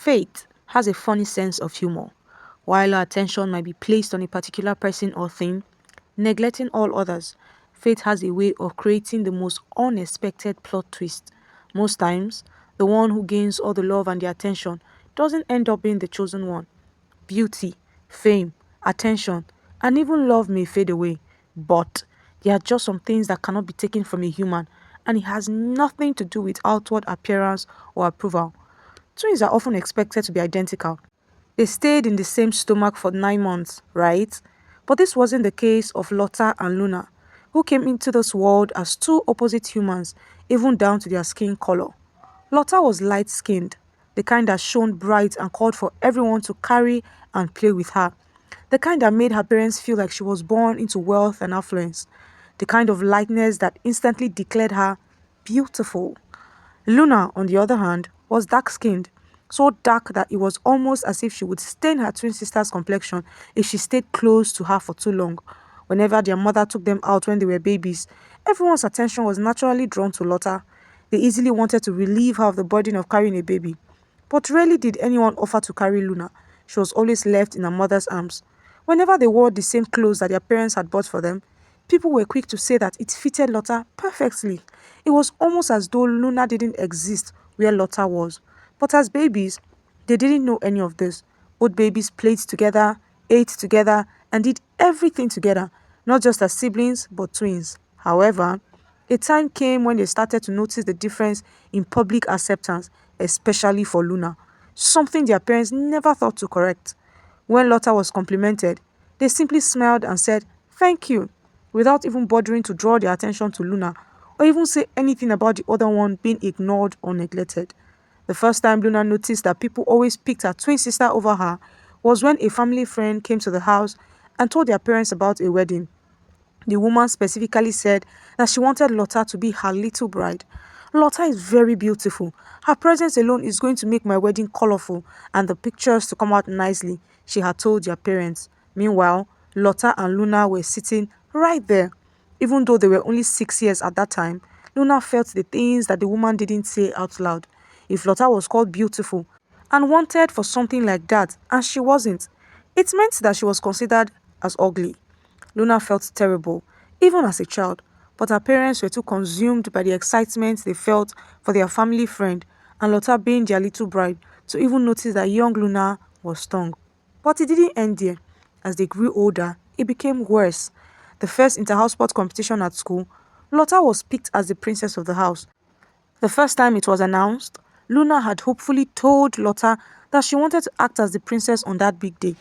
Faith has a funny sense of humor. While our attention might be placed on a particular person or thing, neglecting all others, Faith has a way of creating the most unexpected plot twist. Most times, the one who gains all the love and the attention doesn't end up being the chosen one. Beauty, fame, attention, and even love may fade away, but there are just some things that cannot be taken from a human, and it has nothing to do with outward appearance or approval. Twins are often expected to be identical. They stayed in the same stomach for 9 months, right? But this wasn't the case of Lota and Luna, who came into this world as two opposite humans, even down to their skin color. Lota was light skinned, the kind that shone bright and called for everyone to carry and play with her, the kind that made her parents feel like she was born into wealth and affluence, the kind of lightness that instantly declared her beautiful. Luna, on the other hand, was dark-skinned, so dark that it was almost as if she would stain her twin sister's complexion if she stayed close to her for too long. Whenever their mother took them out when they were babies, everyone's attention was naturally drawn to Lotta. They easily wanted to relieve her of the burden of carrying a baby. But rarely did anyone offer to carry Luna. She was always left in her mother's arms. Whenever they wore the same clothes that their parents had bought for them, people were quick to say that it fitted Lotta perfectly. It was almost as though Luna didn't exist where Lotta was. But as babies, they didn't know any of this. Both babies played together, ate together, and did everything together, not just as siblings, but twins. However, a time came when they started to notice the difference in public acceptance, especially for Luna, something their parents never thought to correct. When Lotta was complimented, they simply smiled and said, "Thank you," without even bothering to draw their attention to Luna or even say anything about the other one being ignored or neglected. The first time Luna noticed that people always picked her twin sister over her was when a family friend came to the house and told their parents about a wedding. The woman specifically said that she wanted Lota to be her little bride. Lota is very beautiful. Her presence alone is going to make my wedding colorful and the pictures to come out nicely, she had told their parents. Meanwhile, Lota and Luna were sitting right there. Even though they were only 6 years at that time, Luna felt the things that the woman didn't say out loud. If Lota was called beautiful and wanted for something like that, and she wasn't, it meant that she was considered as ugly. Luna felt terrible, even as a child, but her parents were too consumed by the excitement they felt for their family friend and Lota being their little bride to even notice that young Luna was stung. But it didn't end there. As they grew older, it became worse. The first inter-house sport competition at school, Lota was picked as the princess of the house. The first time it was announced, Luna had hopefully told Lota that she wanted to act as the princess on that big day.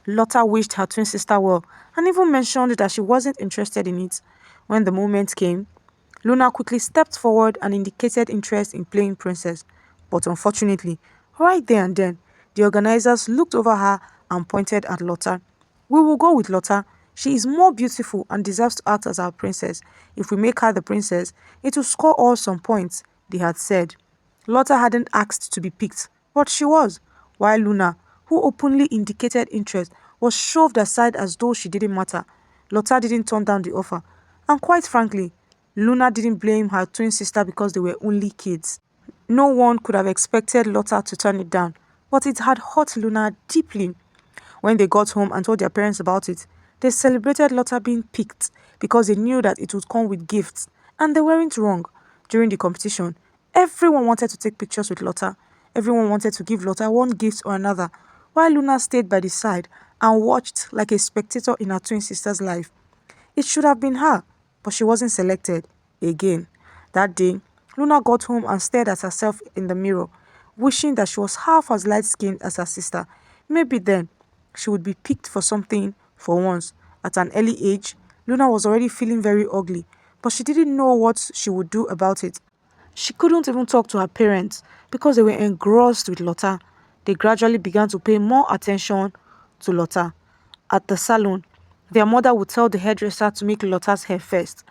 Lota wished her twin sister well and even mentioned that she wasn't interested in it. When the moment came, Luna quickly stepped forward and indicated interest in playing princess. But unfortunately, right there and then, the organizers looked over her and pointed at Lota. "We will go with Lota. She is more beautiful and deserves to act as our princess. If we make her the princess, it will score all some points," they had said. Lota hadn't asked to be picked, but she was, while Luna, who openly indicated interest, was shoved aside as though she didn't matter. Lota didn't turn down the offer, and quite frankly, Luna didn't blame her twin sister because they were only kids. No one could have expected Lota to turn it down, but it had hurt Luna deeply. When they got home and told their parents about it, they celebrated Lota being picked because they knew that it would come with gifts, and they weren't wrong. During the competition, everyone wanted to take pictures with Lota. Everyone wanted to give Lota one gift or another, while Luna stayed by the side and watched like a spectator in her twin sister's life. It should have been her, but she wasn't selected. Again, that day, Luna got home and stared at herself in the mirror, wishing that she was half as light-skinned as her sister. Maybe then, she would be picked for something for once. At an early age, Luna was already feeling very ugly, but she didn't know what she would do about it. She couldn't even talk to her parents because they were engrossed with Lota. They gradually began to pay more attention to Lota. At the salon, their mother would tell the hairdresser to make Lota's hair first.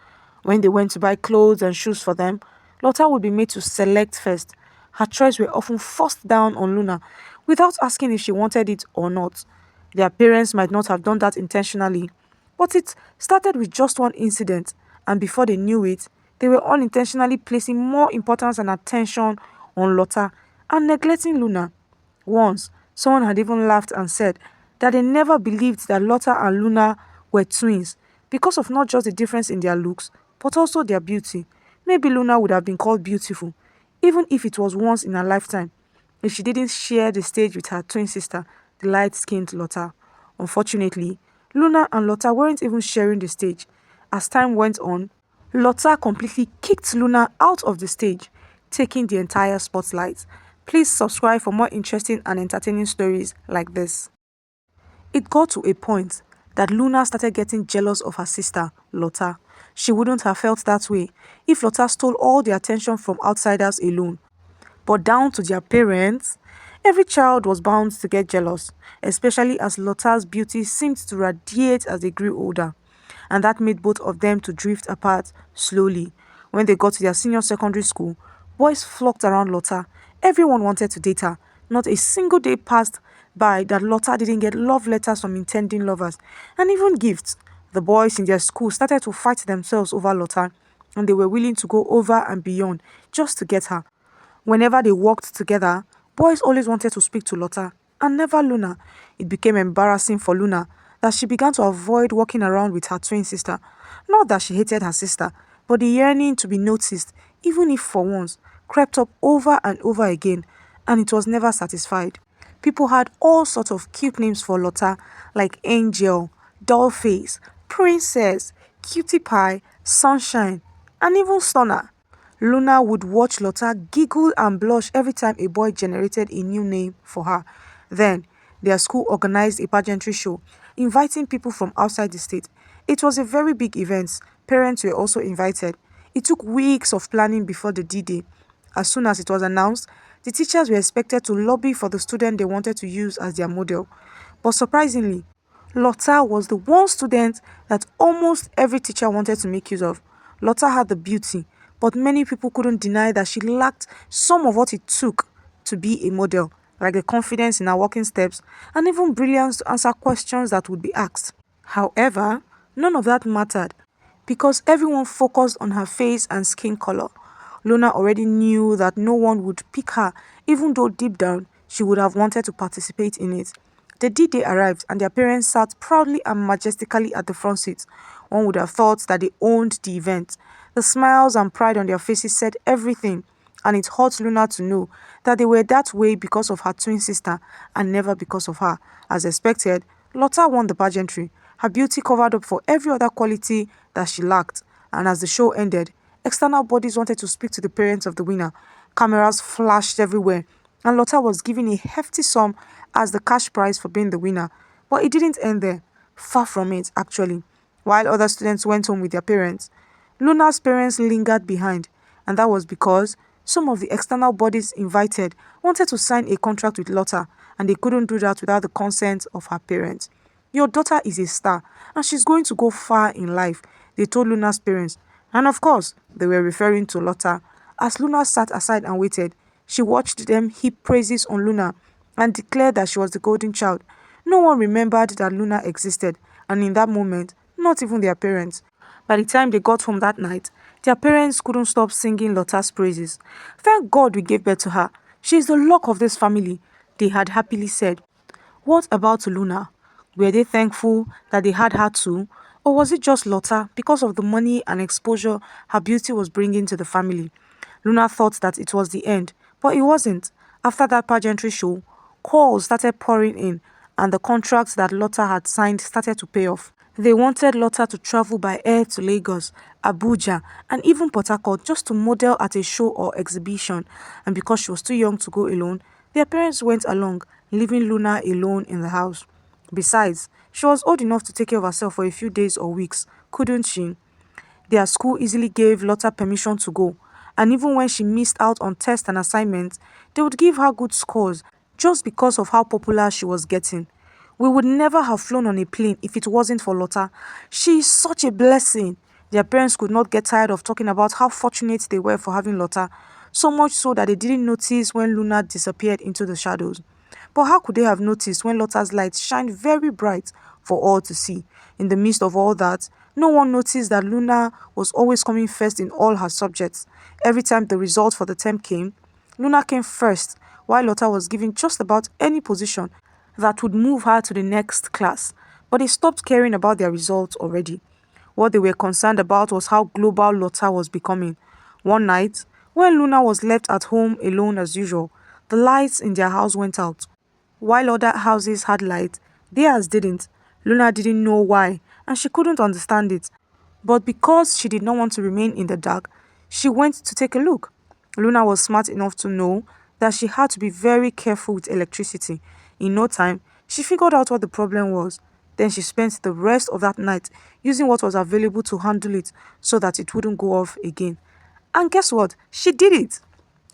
When they went to buy clothes and shoes for them, Lota would be made to select first. Her choice were often forced down on Luna without asking if she wanted it or not. Their parents might not have done that intentionally, but it started with just one incident, and before they knew it, they were unintentionally placing more importance and attention on Lota and neglecting Luna. Once, someone had even laughed and said that they never believed that Lotta and Luna were twins because of not just the difference in their looks, but also their beauty. Maybe Luna would have been called beautiful, even if it was once in her lifetime, if she didn't share the stage with her twin sister, the light skinned Lotta. Unfortunately, Luna and Lotta weren't even sharing the stage. As time went on, Lotta completely kicked Luna out of the stage, taking the entire spotlight. Please subscribe for more interesting and entertaining stories like this. It got to a point that Luna started getting jealous of her sister, Lotta. She wouldn't have felt that way if Lotta stole all the attention from outsiders alone. But down to their parents, every child was bound to get jealous, especially as Lotta's beauty seemed to radiate as they grew older. And that made both of them to drift apart slowly. When they got to their senior secondary school, boys flocked around Lotta. Everyone wanted to date her. Not a single day passed by that Lotta didn't get love letters from intending lovers, and even gifts. The boys in their school started to fight themselves over Lotta, and they were willing to go over and beyond just to get her. Whenever they worked together, boys always wanted to speak to Lotta, and never Luna. It became embarrassing for Luna that she began to avoid walking around with her twin sister. Not that she hated her sister, but the yearning to be noticed, even if for once, crept up over and over again, and it was never satisfied. People had all sorts of cute names for Lotta, like Angel, Dollface, Princess, Cutie Pie, Sunshine, and even Stunner. Luna would watch Lotta giggle and blush every time a boy generated a new name for her. Then, their school organized a pageantry show, inviting people from outside the state. It was a very big event. Parents were also invited. It took weeks of planning before the D-Day. As soon as it was announced, the teachers were expected to lobby for the student they wanted to use as their model. But surprisingly, Lotta was the one student that almost every teacher wanted to make use of. Lotta had the beauty, but many people couldn't deny that she lacked some of what it took to be a model, like the confidence in her walking steps and even brilliance to answer questions that would be asked. However, none of that mattered because everyone focused on her face and skin color. Luna already knew that no one would pick her, even though deep down she would have wanted to participate in it. The D-Day arrived and their parents sat proudly and majestically at the front seat. One would have thought that they owned the event. The smiles and pride on their faces said everything, and it hurt Luna to know that they were that way because of her twin sister and never because of her. As expected, Lotta won the pageantry. Her beauty covered up for every other quality that she lacked, and as the show ended, external bodies wanted to speak to the parents of the winner. Cameras flashed everywhere, and Lotta was given a hefty sum as the cash prize for being the winner. But it didn't end there. Far from it, actually. While other students went home with their parents, Luna's parents lingered behind, and that was because some of the external bodies invited wanted to sign a contract with Lotta, and they couldn't do that without the consent of her parents. Your daughter is a star, and she's going to go far in life, they told Luna's parents. And of course, they were referring to Lotta. As Luna sat aside and waited, she watched them heap praises on Luna and declared that she was the golden child. No one remembered that Luna existed, and in that moment, not even their parents. By the time they got home that night, their parents couldn't stop singing Lotta's praises. Thank God we gave birth to her. She is the luck of this family, they had happily said. What about Luna? Were they thankful that they had her too? Or was it just Lotta because of the money and exposure her beauty was bringing to the family? Luna thought that it was the end, but it wasn't. After that pageantry show, calls started pouring in, and the contracts that Lotta had signed started to pay off. They wanted Lotta to travel by air to Lagos, Abuja, and even Port Harcourt just to model at a show or exhibition. And because she was too young to go alone, their parents went along, leaving Luna alone in the house. Besides, she was old enough to take care of herself for a few days or weeks, couldn't she? Their school easily gave Lotta permission to go, and even when she missed out on tests and assignments, they would give her good scores just because of how popular she was getting. We would never have flown on a plane if it wasn't for Lotta. She is such a blessing. Their parents could not get tired of talking about how fortunate they were for having Lotta, so much so that they didn't notice when Luna disappeared into the shadows. But how could they have noticed when Lotta's light shined very bright for all to see? In the midst of all that, no one noticed that Luna was always coming first in all her subjects. Every time the result for the term came, Luna came first, while Lota was given just about any position that would move her to the next class. But they stopped caring about their results already. What they were concerned about was how global Lota was becoming. One night, when Luna was left at home alone as usual, the lights in their house went out. While other houses had light, theirs didn't. Luna didn't know why, and she couldn't understand it. But because she did not want to remain in the dark, she went to take a look. Luna was smart enough to know that she had to be very careful with electricity. In no time, she figured out what the problem was. Then she spent the rest of that night using what was available to handle it so that it wouldn't go off again. And guess what? She did it!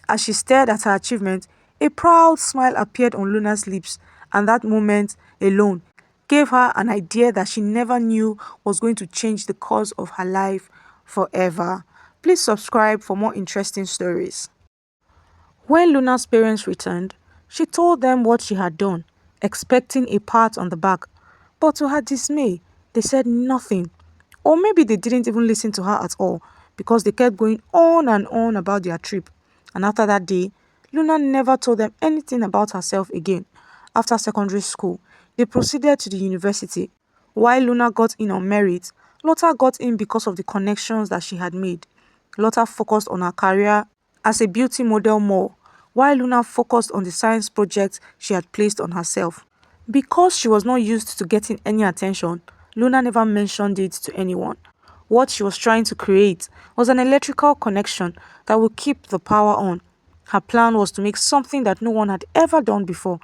As she stared at her achievement, a proud smile appeared on Luna's lips, and that moment alone gave her an idea that she never knew was going to change the course of her life forever. Please subscribe for more interesting stories. When Luna's parents returned, she told them what she had done, expecting a pat on the back. But to her dismay, they said nothing. Or maybe they didn't even listen to her at all because they kept going on and on about their trip. And after that day, Luna never told them anything about herself again. After secondary school, they proceeded to the university. While Luna got in on merit, Lota got in because of the connections that she had made. Lota focused on her career as a beauty model more, while Luna focused on the science project she had placed on herself. Because she was not used to getting any attention, Luna never mentioned it to anyone. What she was trying to create was an electrical connection that would keep the power on. Her plan was to make something that no one had ever done before.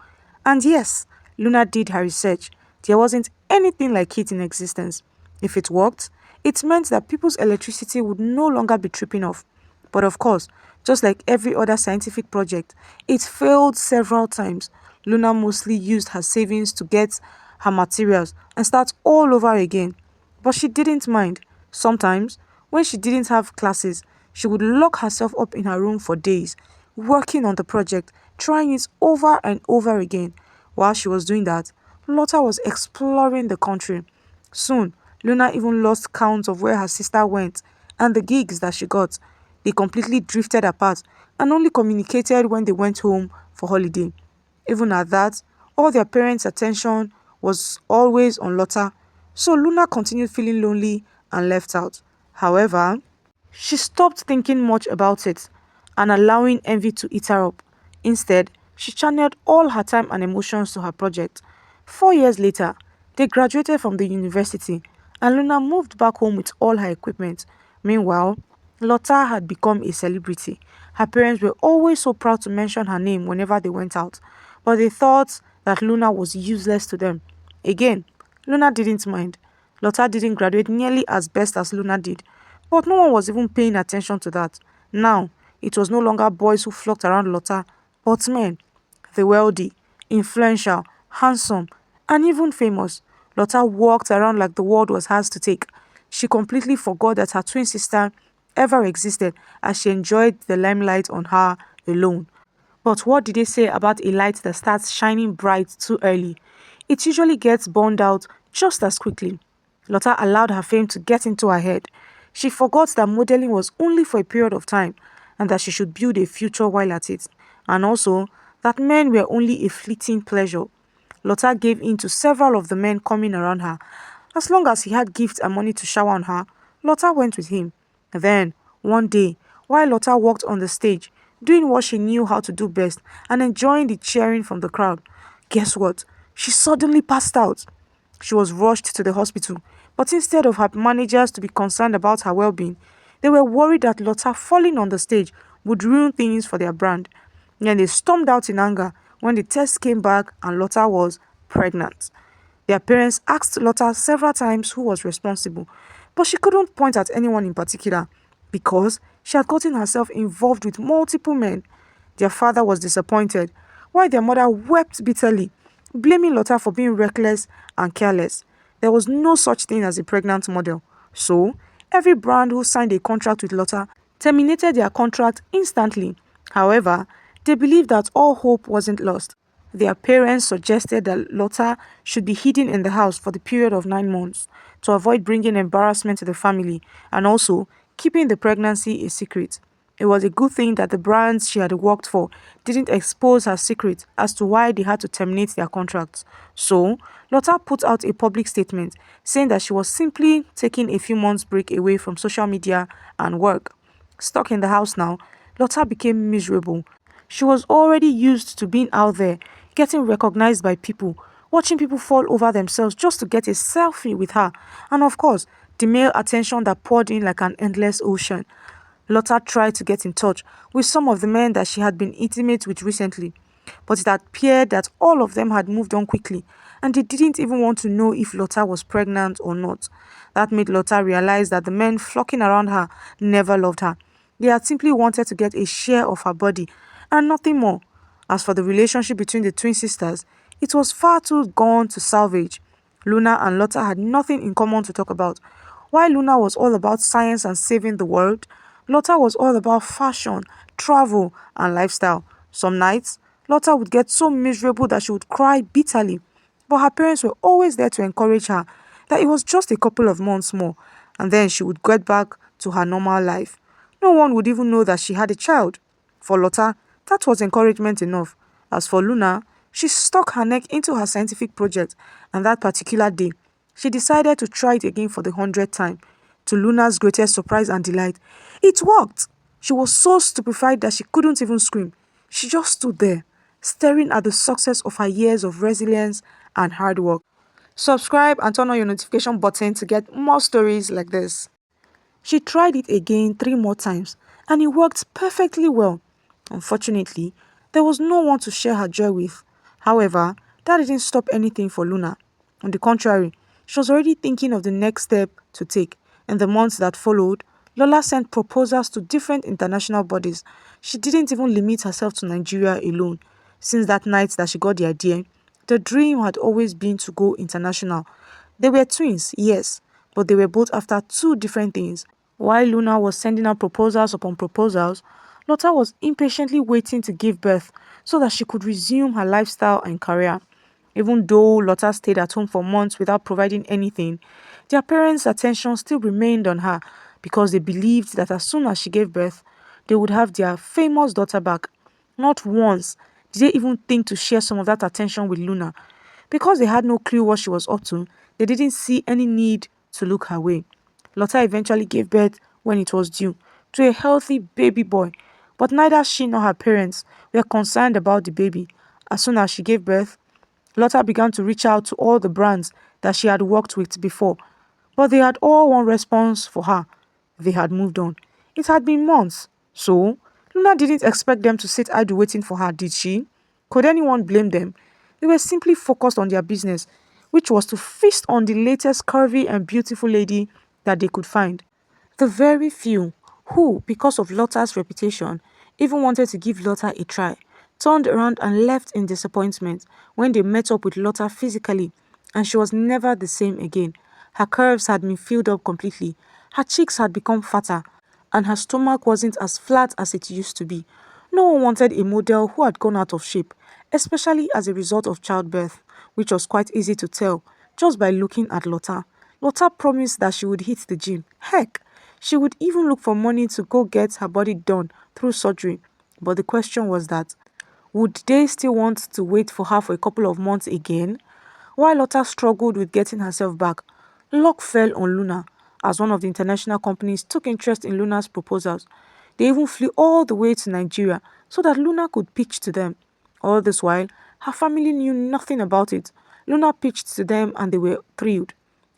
And yes, Luna did her research. There wasn't anything like it in existence. If it worked, it meant that people's electricity would no longer be tripping off. But of course, just like every other scientific project, it failed several times. Luna mostly used her savings to get her materials and start all over again. But she didn't mind. Sometimes, when she didn't have classes, she would lock herself up in her room for days, working on the project, trying it over and over again. While she was doing that, Lota was exploring the country. Soon, Luna even lost count of where her sister went and the gigs that she got. They completely drifted apart and only communicated when they went home for holiday. Even at that, all their parents' attention was always on Lota, so Luna continued feeling lonely and left out. However, she stopped thinking much about it and allowing envy to eat her up. Instead, she channeled all her time and emotions to her project. 4 years later, they graduated from the university and Luna moved back home with all her equipment. Meanwhile, Lota had become a celebrity. Her parents were always so proud to mention her name whenever they went out, but they thought that Luna was useless to them. Again, Luna didn't mind. Lota didn't graduate nearly as best as Luna did, but no one was even paying attention to that. Now, it was no longer boys who flocked around Lota, but men. The wealthy, influential, handsome, and even famous. Lota walked around like the world was hers to take. She completely forgot that her twin sister ever existed as she enjoyed the limelight on her alone. But what did they say about a light that starts shining bright too early? It usually gets burned out just as quickly. Lota allowed her fame to get into her head. She forgot that modeling was only for a period of time and that she should build a future while at it. And also, that men were only a fleeting pleasure. Lota gave in to several of the men coming around her. As long as he had gifts and money to shower on her, Lota went with him. Then, one day, while Lota walked on the stage, doing what she knew how to do best and enjoying the cheering from the crowd, guess what? She suddenly passed out. She was rushed to the hospital, but instead of her managers to be concerned about her well-being, they were worried that Lota falling on the stage would ruin things for their brand. Then they stormed out in anger when the test came back and Lota was pregnant. Their parents asked Lota several times who was responsible, but she couldn't point at anyone in particular because she had gotten herself involved with multiple men. Their father was disappointed, while their mother wept bitterly, blaming Lota for being reckless and careless. There was no such thing as a pregnant model, so every brand who signed a contract with Lota terminated their contract instantly. However, they believed that all hope wasn't lost. Their parents suggested that Lota should be hidden in the house for the period of 9 months to avoid bringing embarrassment to the family and also keeping the pregnancy a secret. It was a good thing that the brands she had worked for didn't expose her secret as to why they had to terminate their contracts. So, Lota put out a public statement saying that she was simply taking a few months break away from social media and work. Stuck in the house now, Lota became miserable. She was already used to being out there, getting recognized by people, watching people fall over themselves just to get a selfie with her, and of course, the male attention that poured in like an endless ocean. Lotta tried to get in touch with some of the men that she had been intimate with recently, but it appeared that all of them had moved on quickly and they didn't even want to know if Lotta was pregnant or not. That made Lotta realize that the men flocking around her never loved her. They had simply wanted to get a share of her body and nothing more. As for the relationship between the twin sisters, it was far too gone to salvage. Luna and Lotta had nothing in common to talk about. While Luna was all about science and saving the world, Lotta was all about fashion, travel, and lifestyle. Some nights, Lotta would get so miserable that she would cry bitterly, but her parents were always there to encourage her that it was just a couple of months more, and then she would get back to her normal life. No one would even know that she had a child. For Lotta, that was encouragement enough. As for Luna, she stuck her neck into her scientific project, and that particular day, she decided to try it again for the 100th time. To Luna's greatest surprise and delight, it worked! She was so stupefied that she couldn't even scream. She just stood there, staring at the success of her years of resilience and hard work. Subscribe and turn on your notification button to get more stories like this. She tried it again 3 more times and it worked perfectly well. Unfortunately, there was no one to share her joy with. However, that didn't stop anything for Luna. On the contrary, she was already thinking of the next step to take. In the months that followed, Lola sent proposals to different international bodies. She didn't even limit herself to Nigeria alone. Since that night that she got the idea, the dream had always been to go international. They were twins, yes, but they were both after two different things. While Luna was sending out proposals upon proposals, Lotta was impatiently waiting to give birth so that she could resume her lifestyle and career. Even though Lotta stayed at home for months without providing anything, their parents' attention still remained on her because they believed that as soon as she gave birth, they would have their famous daughter back. Not once did they even think to share some of that attention with Luna. Because they had no clue what she was up to, they didn't see any need to look her way. Lotta eventually gave birth when it was due to a healthy baby boy, but neither she nor her parents were concerned about the baby. As soon as she gave birth, Lotta began to reach out to all the brands that she had worked with before, but they had all one response for her. They had moved on. It had been months, so Luna didn't expect them to sit idle waiting for her, did she? Could anyone blame them? They were simply focused on their business, which was to feast on the latest curvy and beautiful lady that they could find. The very few who, because of Lotta's reputation, even wanted to give Lotta a try, turned around and left in disappointment when they met up with Lotta physically, and she was never the same again. Her curves had been filled up completely, her cheeks had become fatter, and her stomach wasn't as flat as it used to be. No one wanted a model who had gone out of shape, especially as a result of childbirth, which was quite easy to tell just by looking at Lotta. Lotta promised that she would hit the gym. Heck, she would even look for money to go get her body done through surgery. But the question was that, would they still want to wait for her for a couple of months again? While Lotta struggled with getting herself back, luck fell on Luna as one of the international companies took interest in Luna's proposals. They even flew all the way to Nigeria so that Luna could pitch to them. All this while, her family knew nothing about it. Luna pitched to them and they were thrilled.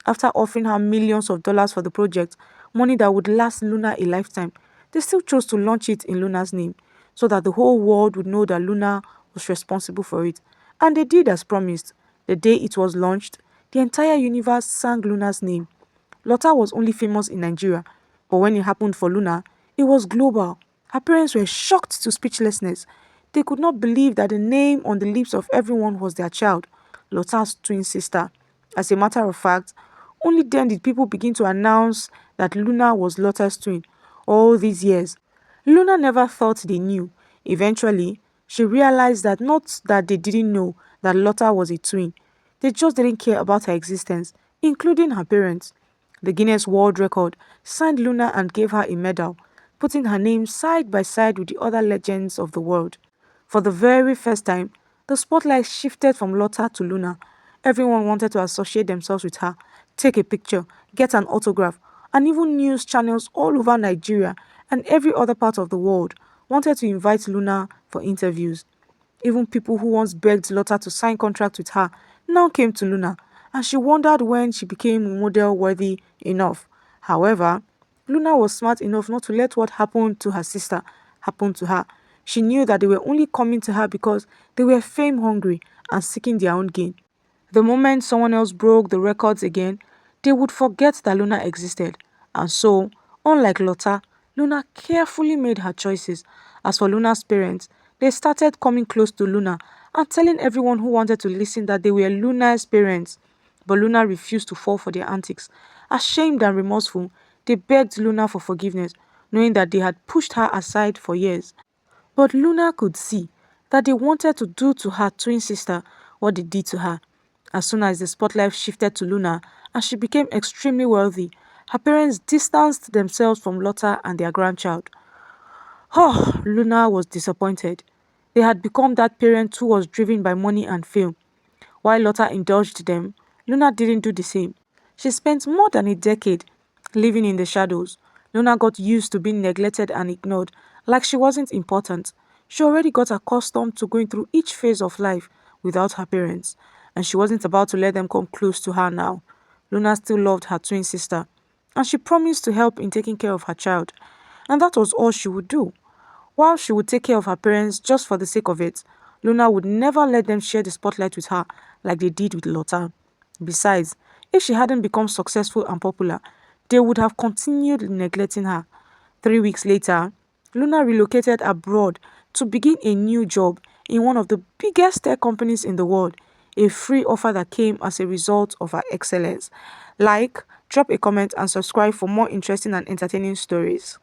After offering her millions of dollars for the project, money that would last Luna a lifetime, they still chose to launch it in Luna's name so that the whole world would know that Luna was responsible for it. And they did as promised. The day it was launched, the entire universe sang Luna's name. Lota was only famous in Nigeria, but when it happened for Luna, it was global. Her parents were shocked to speechlessness. They could not believe that the name on the lips of everyone was their child, Lota's twin sister. As a matter of fact, only then did people begin to announce that Luna was Lota's twin. All these years, Luna never thought they knew. Eventually, she realized that not that they didn't know that Lota was a twin, they just didn't care about her existence, including her parents. The Guinness World Record signed Luna and gave her a medal. putting her name side by side with the other legends of the world. For the very first time, the spotlight shifted from Lota to Luna. Everyone wanted to associate themselves with her, take a picture, get an autograph, and even news channels all over Nigeria and every other part of the world wanted to invite Luna for interviews. Even people who once begged Lota to sign contract with her now came to Luna, and she wondered when she became model worthy enough. However, Luna was smart enough not to let what happened to her sister happen to her. She knew that they were only coming to her because they were fame hungry and seeking their own gain. The moment someone else broke the records again, they would forget that Luna existed. And so, unlike Lotta, Luna carefully made her choices. As for Luna's parents, they started coming close to Luna and telling everyone who wanted to listen that they were Luna's parents. But Luna refused to fall for their antics. Ashamed and remorseful, they begged Luna for forgiveness, knowing that they had pushed her aside for years. But Luna could see that they wanted to do to her twin sister what they did to her. As soon as the spotlight shifted to Luna and she became extremely wealthy, her parents distanced themselves from Lotta and their grandchild. Oh, Luna was disappointed. They had become that parent who was driven by money and fame. While Lotta indulged them, Luna didn't do the same. She spent more than a decade living in the shadows. Luna got used to being neglected and ignored, like she wasn't important. She already got accustomed to going through each phase of life without her parents, and she wasn't about to let them come close to her now. Luna still loved her twin sister, and she promised to help in taking care of her child, and that was all she would do. While she would take care of her parents just for the sake of it, Luna would never let them share the spotlight with her like they did with Lotta. Besides, if she hadn't become successful and popular, they would have continued neglecting her. 3 weeks later, Luna relocated abroad to begin a new job in one of the biggest tech companies in the world, a free offer that came as a result of her excellence. Like, drop a comment and subscribe for more interesting and entertaining stories.